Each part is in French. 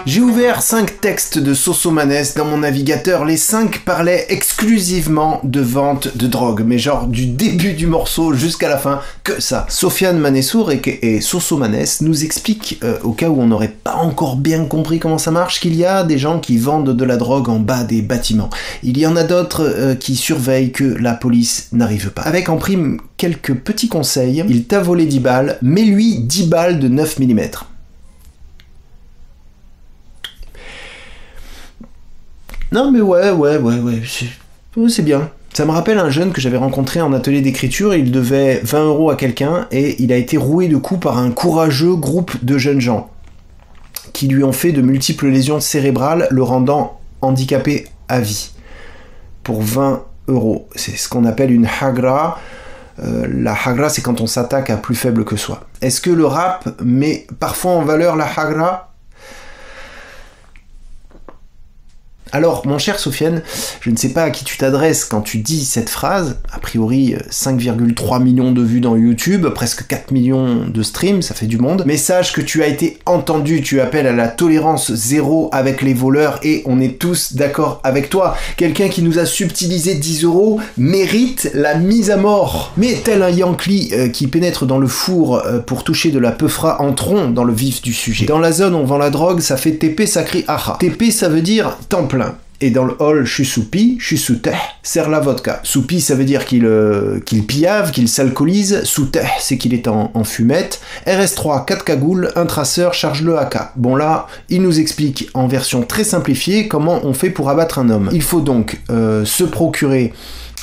J'ai ouvert 5 textes de Sosomanes dans mon navigateur. Les 5 parlaient exclusivement de vente de drogue, mais genre du début du morceau jusqu'à la fin, que ça. Sofiane Manessour et Sosomanes nous explique, au cas où on n'aurait pas encore bien compris comment ça marche, qu'il y a des gens qui vendent de la drogue en bas des bâtiments. Il y en a d'autres qui surveillent que la police n'arrive pas. Avec en prime quelques petits conseils, il t'a volé 10 balles, mais lui 10 balles de 9 mm. Non mais ouais, c'est bien. Ça me rappelle un jeune que j'avais rencontré en atelier d'écriture, il devait 20 € à quelqu'un et il a été roué de coups par un courageux groupe de jeunes gens qui lui ont fait de multiples lésions cérébrales, le rendant handicapé à vie. Pour 20 €. C'est ce qu'on appelle une hagra. La hagra, c'est quand on s'attaque à plus faible que soi. Est-ce que le rap met parfois en valeur la hagra ? Alors, mon cher Sofiane, je ne sais pas à qui tu t'adresses quand tu dis cette phrase, a priori 5,3 millions de vues dans YouTube, presque 4 millions de streams, ça fait du monde, mais sache que tu as été entendu, tu appelles à la tolérance zéro avec les voleurs et on est tous d'accord avec toi. Quelqu'un qui nous a subtilisé 10 € mérite la mise à mort. Mais tel un Yankee qui pénètre dans le four pour toucher de la peufra, entrons dans le vif du sujet. Dans la zone où on vend la drogue, ça fait TP, ça crie aha. TP, ça veut dire temps plein. Et dans le hall, Chusoupi, Chusuteh, sert la vodka. Soupi, ça veut dire qu'il piave, qu'il s'alcoolise. Souteh, c'est qu'il est en fumette. RS3, 4 cagoules, un traceur, charge le AK. Bon là, il nous explique en version très simplifiée comment on fait pour abattre un homme. Il faut donc se procurer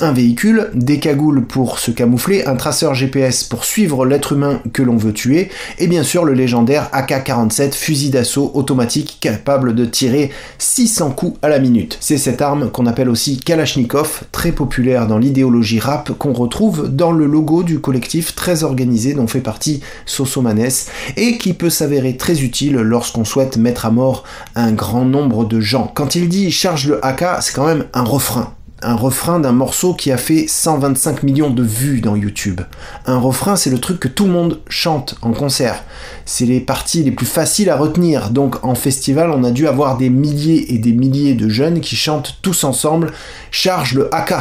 un véhicule, des cagoules pour se camoufler, un traceur GPS pour suivre l'être humain que l'on veut tuer, et bien sûr le légendaire AK-47, fusil d'assaut automatique capable de tirer 600 coups à la minute. C'est cette arme qu'on appelle aussi Kalachnikov, très populaire dans l'idéologie rap, qu'on retrouve dans le logo du collectif très organisé dont fait partie Sosomanes, et qui peut s'avérer très utile lorsqu'on souhaite mettre à mort un grand nombre de gens. Quand il dit « charge le AK », c'est quand même un refrain. Un refrain d'un morceau qui a fait 125 millions de vues dans YouTube. Un refrain, c'est le truc que tout le monde chante en concert. C'est les parties les plus faciles à retenir. Donc en festival, on a dû avoir des milliers et des milliers de jeunes qui chantent tous ensemble « Charge le AK ».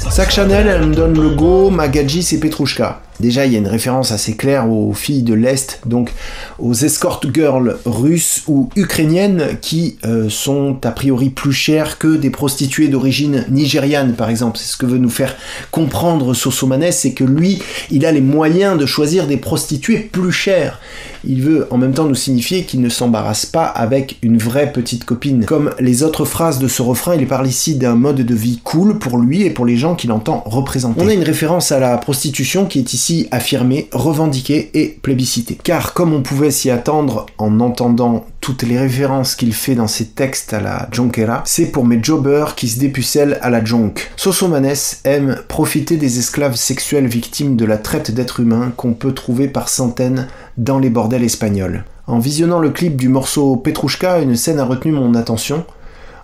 Sac Chanel, elle me donne le go, Magadji c'est Petrouchka. Déjà, il y a une référence assez claire aux filles de l'Est, donc aux escort girls russes ou ukrainiennes qui sont a priori plus chères que des prostituées d'origine nigériane, par exemple. C'est ce que veut nous faire comprendre Sosomanes, c'est que lui, il a les moyens de choisir des prostituées plus chères. Il veut en même temps nous signifier qu'il ne s'embarrasse pas avec une vraie petite copine. Comme les autres phrases de ce refrain, il parle ici d'un mode de vie cool pour lui et pour les gens qu'il entend représenter. On a une référence à la prostitution qui est ici affirmée, revendiquée et plébiscitée. Car comme on pouvait s'y attendre en entendant toutes les références qu'il fait dans ses textes à la Jonkera, c'est pour mes jobbers qui se dépucellent à la Jonk. Sosomanes aime profiter des esclaves sexuels victimes de la traite d'êtres humains qu'on peut trouver par centaines dans les bordels espagnols. En visionnant le clip du morceau Petrouchka, une scène a retenu mon attention.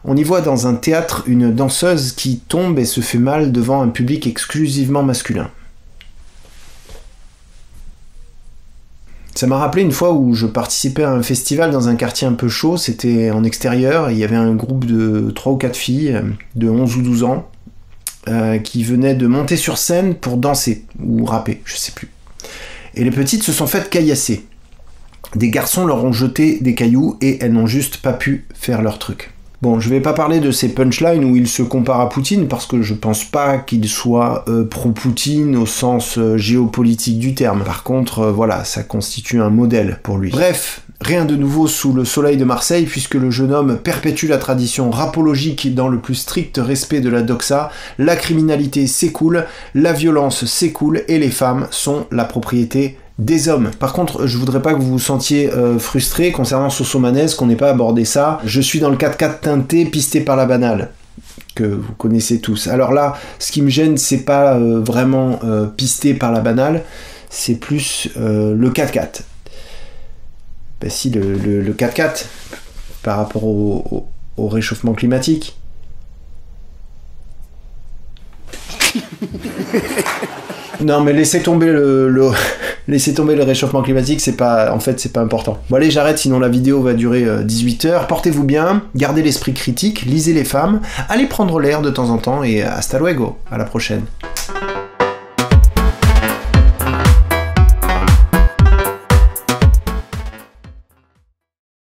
On y voit dans un théâtre une danseuse qui tombe et se fait mal devant un public exclusivement masculin. Ça m'a rappelé une fois où je participais à un festival dans un quartier un peu chaud, c'était en extérieur, et il y avait un groupe de 3 ou 4 filles de 11 ou 12 ans qui venaient de monter sur scène pour danser, ou rapper, je sais plus. Et les petites se sont faites caillasser. Des garçons leur ont jeté des cailloux et elles n'ont juste pas pu faire leur truc. Bon, je vais pas parler de ces punchlines où il se compare à Poutine parce que je pense pas qu'il soit pro-Poutine au sens géopolitique du terme. Par contre, voilà, ça constitue un modèle pour lui. Bref, rien de nouveau sous le soleil de Marseille puisque le jeune homme perpétue la tradition rapologique dans le plus strict respect de la doxa. La criminalité s'écoule, la violence s'écoule et les femmes sont la propriété des hommes. Par contre, je voudrais pas que vous vous sentiez frustré concernant Sosomanes, qu'on n'ait pas abordé ça. Je suis dans le 4x4 teinté, pisté par la banale, que vous connaissez tous. Alors là, ce qui me gêne, c'est pas vraiment pisté par la banale, c'est plus le 4x4. Ben si, le 4x4, par rapport au réchauffement climatique. Non, mais laissez tomber laissez tomber le réchauffement climatique, c'est pas important. Bon allez, j'arrête, sinon la vidéo va durer 18 heures. Portez-vous bien, gardez l'esprit critique, lisez les femmes, allez prendre l'air de temps en temps et hasta luego, à la prochaine.